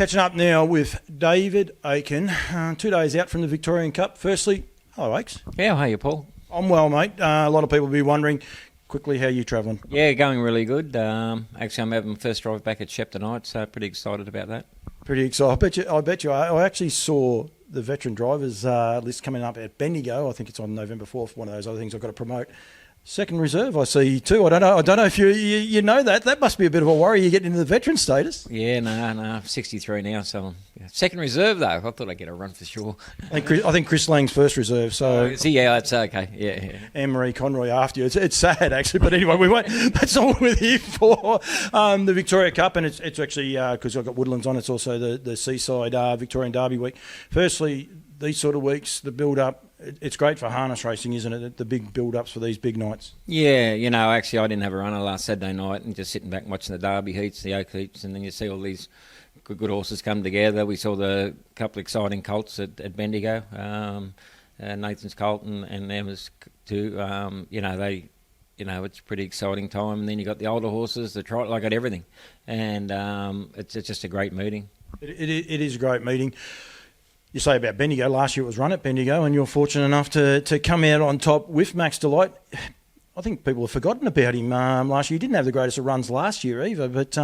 Catching up now with David Aiken, 2 days out from the Victorian Cup. Firstly, hello, Akes. Yeah, how are you, Paul? I'm well, mate. A lot of people will be wondering, quickly, how are you travelling? Yeah, going really good. Actually, I'm having my first drive back at Shep tonight, so pretty excited about that. Pretty excited. I bet you. I actually saw the veteran drivers list coming up at Bendigo. I think it's on November 4th, one of those other things I've got to promote. Second reserve, I see too. I don't know if you know that. That must be a bit of a worry. You get into the veteran status. Yeah, no, I'm 63 now, so second reserve though. I thought I'd get a run for sure. I think Chris Lang's first reserve. So yeah, that's okay. Yeah. Anne-Marie Conroy after you. It's sad actually, but anyway, we won't. That's all we're here for. The Victoria Cup, and it's actually because I've got Woodlands on. It's also the Seaside Victorian Derby week. Firstly, these sort of weeks, the build-up, it's great for harness racing, isn't it? The big build-ups for these big nights. Yeah, actually I didn't have a runner last Saturday night and just sitting back and watching the Derby heats, the Oak heats, and then you see all these good horses come together. We saw the couple of exciting colts at Bendigo, Nathan's colt and Emma's too. It's a pretty exciting time. And then you got the older horses, the trot, I got everything. And it's just a great meeting. It is a great meeting. You say about Bendigo, last year it was run at Bendigo, and you're fortunate enough to come out on top with Max Delight. I think people have forgotten about him last year. He didn't have the greatest of runs last year either, but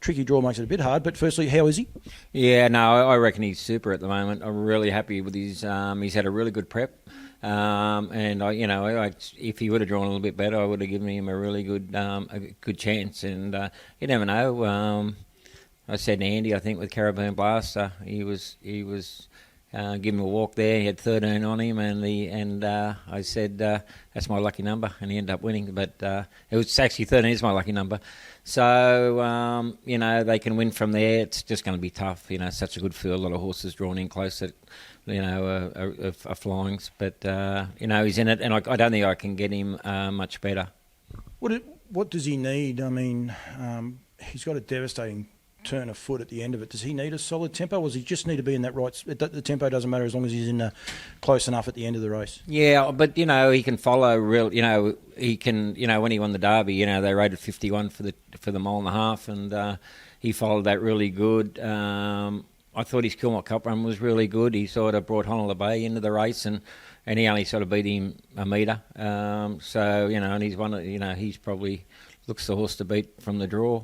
tricky draw makes it a bit hard. But firstly, how is he? Yeah, no, I reckon he's super at the moment. I'm really happy with his. He's had a really good prep, and if he would have drawn a little bit better, I would have given him a really good chance. And you never know. I said to Andy, I think with Caribbean Blaster, he was. Give him a walk there. He had 13 on him, and I said that's my lucky number, and he ended up winning. But it was actually 13 is my lucky number, so they can win from there. It's just going to be tough. Such a good field, a lot of horses drawn in close that are flyings. But he's in it, and I don't think I can get him much better. What does he need? I mean, he's got a devastating turn of foot at the end of it. Does he need a solid tempo, or does he just need to be in that right? The tempo doesn't matter as long as he's in close enough at the end of the race. Yeah, but he can follow real. He can. When he won the Derby, they rated 51 for the mile and a half, and he followed that really good. I thought his Kilmore Cup run was really good. He sort of brought Honolulu Bay into the race, and he only sort of beat him a metre. And he's one. He's probably looks the horse to beat from the draw.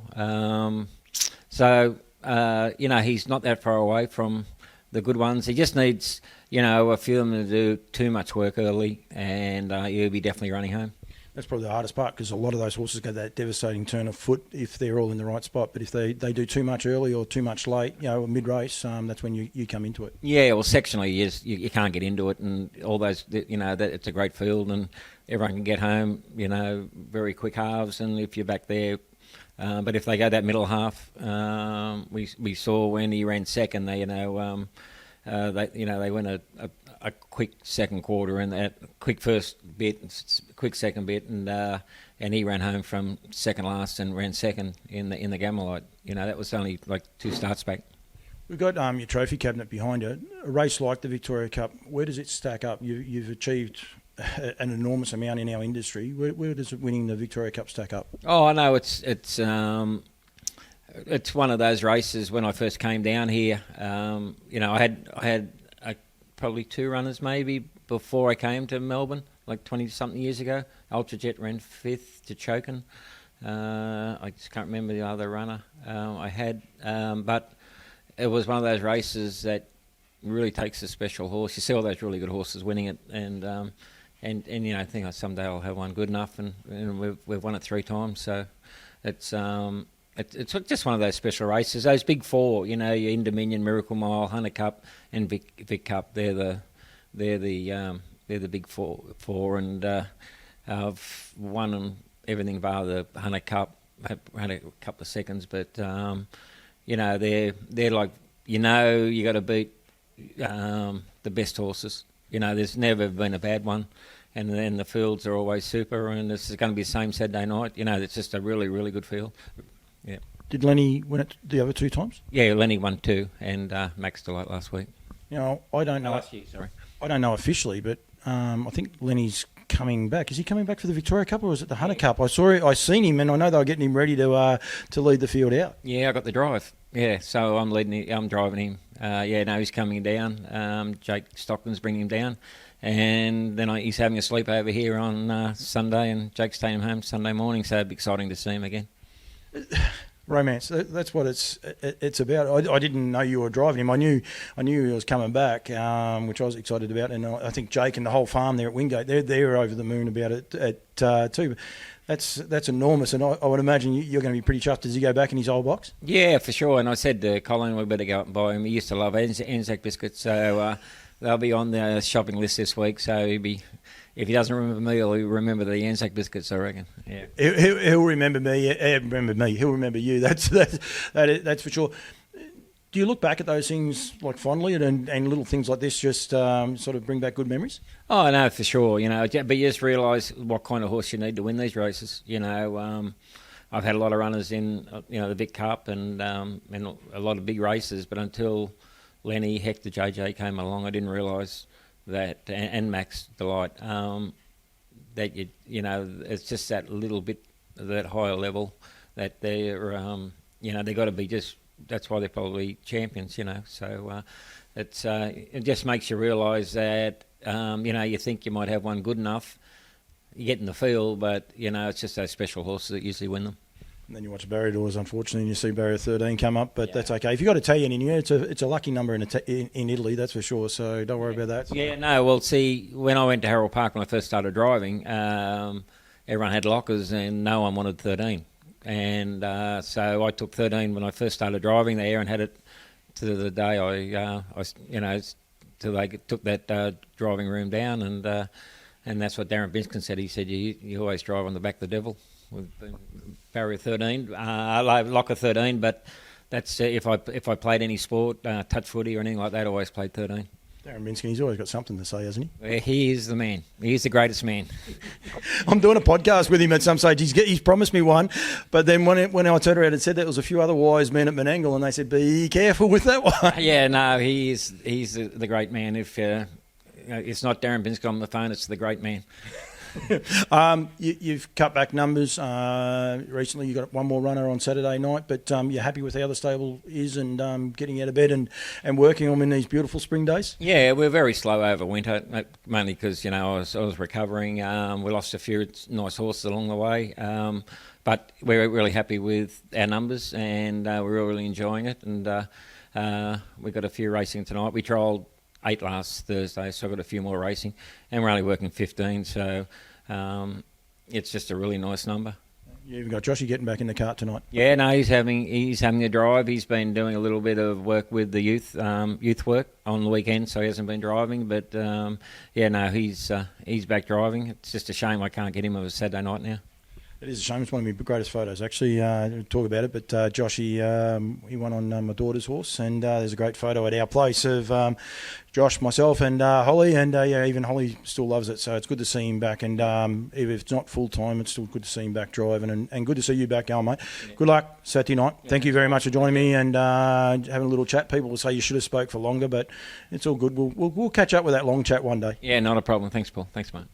So, he's not that far away from the good ones. He just needs, a few of them to do too much work early, and he'll be definitely running home. That's probably the hardest part, because a lot of those horses get that devastating turn of foot if they're all in the right spot. But if they do too much early or too much late, mid-race, that's when you come into it. Yeah, well, sectionally, you can't get into it, and all those, that it's a great field, and everyone can get home, very quick halves, and if you're back there. But if they go that middle half, we saw when he ran second, they went a quick second quarter and that quick first bit, quick second bit, and he ran home from second last and ran second in the Gamelite. That was only like 2 starts back. We've got your trophy cabinet behind you. A race like the Victoria Cup, where does it stack up? You've achieved an enormous amount in our industry. Where does winning the Victoria Cup stack up? Oh, I know it's one of those races. When I first came down here, I had probably 2 runners maybe before I came to Melbourne, like 20-something years ago. Ultrajet ran 5th to Chokin. I just can't remember the other runner I had, but it was one of those races that really takes a special horse. You see all those really good horses winning it, and I think someday I'll have one good enough, and we've won it 3 times. So it's just one of those special races. Those big 4, your Indominion, Miracle Mile, Hunter Cup, and Vic Cup. They're the big four, and I've won everything bar the Hunter Cup. I've had a couple of seconds, but they're like you got to beat the best horses. There's never been a bad one, and then the fields are always super, and this is going to be the same Saturday night. It's just a really, really good field. Yeah. Did Lenny win it the other 2 times? Yeah, Lenny won 2, and Max Delight last week. I don't know. Last year, sorry. I don't know officially, but I think Lenny's coming back. Is he coming back for the Victoria Cup, or is it the Hunter Cup? I seen him, and I know they were getting him ready to lead the field out. Yeah, I got the drive. Yeah, so I'm I'm driving him. He's coming down. Jake Stockton's bringing him down. And then he's having a sleepover here on Sunday, and Jake's taking him home Sunday morning, so it'd be exciting to see him again. Romance. That's what it's about. I didn't know you were driving him. I knew he was coming back, which I was excited about. And I think Jake and the whole farm there at Wingate, they're over the moon about it too. That's enormous, and I would imagine you're going to be pretty chuffed as you go back in his old box. Yeah, for sure. And I said to Colin, we better go up and buy him. He used to love Anzac biscuits, so they'll be on the shopping list this week. So if he doesn't remember me, he'll remember the Anzac biscuits, I reckon. Yeah, he'll remember me. He'll remember you. That's for sure. Do you look back at those things like fondly, and little things like this just sort of bring back good memories? Oh, no, for sure. But you just realise what kind of horse you need to win these races. I've had a lot of runners in the Vic Cup and a lot of big races, but until Lenny, Hector, JJ came along, I didn't realise that, and Max Delight, that it's just that little bit, that higher level, that they're they've got to be just. That's why they're probably champions, So it just makes you realise that you think you might have one good enough, you get in the field, but it's just those special horses that usually win them. And then you watch Barrier Doors, unfortunately, and you see Barrier 13 come up, but that's okay. If you've got Italian in you, it's a lucky number in Italy, that's for sure, so don't worry about that. Yeah, no, well, see, when I went to Harold Park when I first started driving, everyone had lockers and no one wanted 13. And so I took 13 when I first started driving there and had it to the day till they took that driving room down, and that's what Darren Binskin said. He said, you always drive on the back of the devil with Barrier 13, locker 13, but that's if I played any sport, touch footy or anything like that, I always played 13. Darren Binskin, he's always got something to say, hasn't he? He is the man. He's the greatest man. I'm doing a podcast with him at some stage. He's promised me one, but then when I turned around and said there was a few other wise men at Menangle, and they said, be careful with that one. Yeah, no, he's the great man. If it's not Darren Binskin on the phone, it's the great man. You've cut back numbers recently. You got one more runner on Saturday night, but you're happy with how the stable is and getting out of bed and working on them in these beautiful spring days. Yeah, we're very slow over winter, mainly because I was recovering. We lost a few nice horses along the way, but we're really happy with our numbers and we're really enjoying it. And we got a few racing tonight. We trialled 8 last Thursday, so I've got a few more racing, and we're only working 15, so it's just a really nice number. Yeah, you've got Joshy getting back in the cart tonight. Yeah, no, he's having a drive. He's been doing a little bit of work with the youth work on the weekend, so he hasn't been driving. But he's back driving. It's just a shame I can't get him on a Saturday night now. It is a shame. It's one of my greatest photos, actually. Talk about it, but Joshy, he won on my daughter's horse, and there's a great photo at our place of Josh, myself, and Holly, and even Holly still loves it. So it's good to see him back, and if it's not full time, it's still good to see him back driving, and good to see you back, Al, mate. Yeah. Good luck Saturday night. Yeah. Thank you very much for joining me and having a little chat. People will say you should have spoke for longer, but it's all good. We'll catch up with that long chat one day. Yeah, not a problem. Thanks, Paul. Thanks, mate.